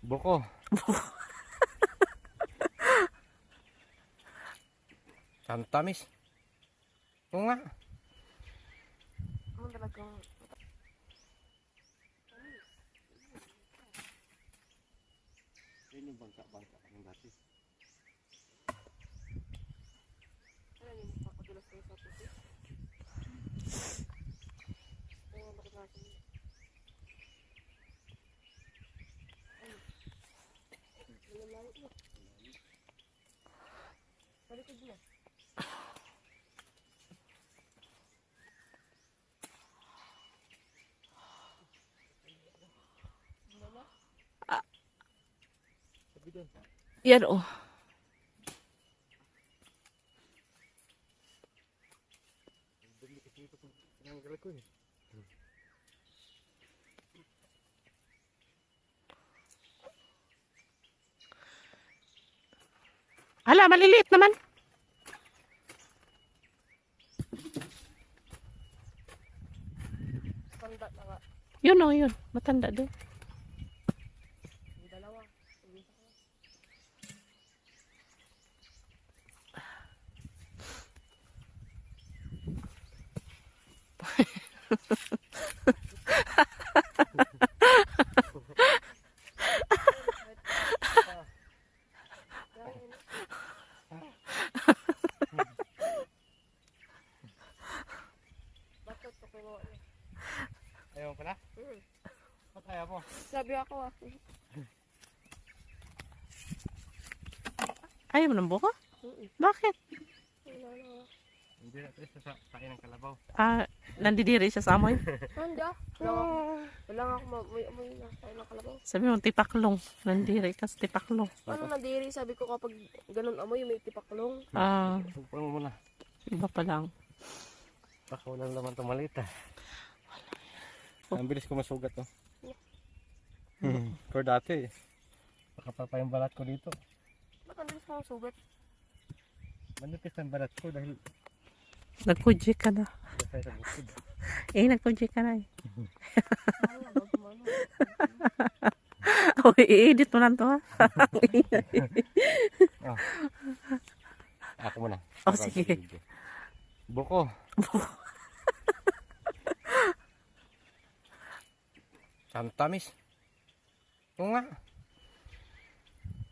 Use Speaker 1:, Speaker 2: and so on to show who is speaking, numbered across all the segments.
Speaker 1: Buko. Tamis. Oo nga.
Speaker 2: Ano talagang...
Speaker 1: Yun yung bangka-bangka ng dati.
Speaker 2: Ano yung papadulas kayo sa puti? Ayun, bakit natin? Malalawit mo. Palikod mo.
Speaker 1: Sabi doon.
Speaker 3: Yan oh.
Speaker 1: Dumi kasi ito kung pinanggal ko eh.
Speaker 3: Hala, maliliit naman.
Speaker 2: Tanda na nga.
Speaker 3: Yun oh, yun. Matanda doon.
Speaker 2: Yung dalawa. Yung isa ko. Bakit ko kinuha niya?
Speaker 1: Ayaw pala? Ba't ayaw mo?
Speaker 2: Sabi ako ah.
Speaker 3: Ayaw mo ng buko? Bakit?
Speaker 1: Hindi na ito sa kain ng kalabaw.
Speaker 3: Ah, nandidiri siya sa amoy.
Speaker 2: Hindi ah. Wala nga ako may na. Tayo ng kalabaw.
Speaker 3: Sabi mo, tipaklong. Nandiri ka sa tipaklong.
Speaker 2: Ano nadiri? Sabi ko kapag ganun amoy may tipaklong.
Speaker 3: Ah,
Speaker 1: Pagpang mo na.
Speaker 3: iba pa lang.
Speaker 1: Baka wala naman itong malita. Ang bilis ko masugat to. Pero dati baka pa yung balat ko dito.
Speaker 2: Ba't ang bilis mo sugat?
Speaker 1: Manipis ang balat ko dahil
Speaker 3: Nagkudji ka na.
Speaker 1: kasi sa bukid.
Speaker 3: Nagkudji ka na eh.
Speaker 2: Ano, bago ano.
Speaker 3: Oh, i-edit mo lang to ha.
Speaker 1: Oh. Ako muna.
Speaker 3: Oh, sige.
Speaker 1: Buko. Tamis. Oo nga.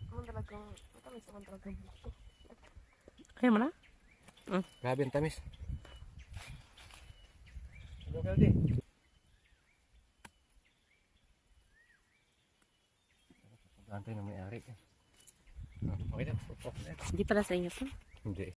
Speaker 2: Ano talagang... Matamis naman talagang buko.
Speaker 3: Ayaw mo na?
Speaker 1: Grabe ang tamis. Ano ka di? Pag-antay na may-ari. Okay na.
Speaker 3: Hindi pala sa inyo to.
Speaker 1: Hindi.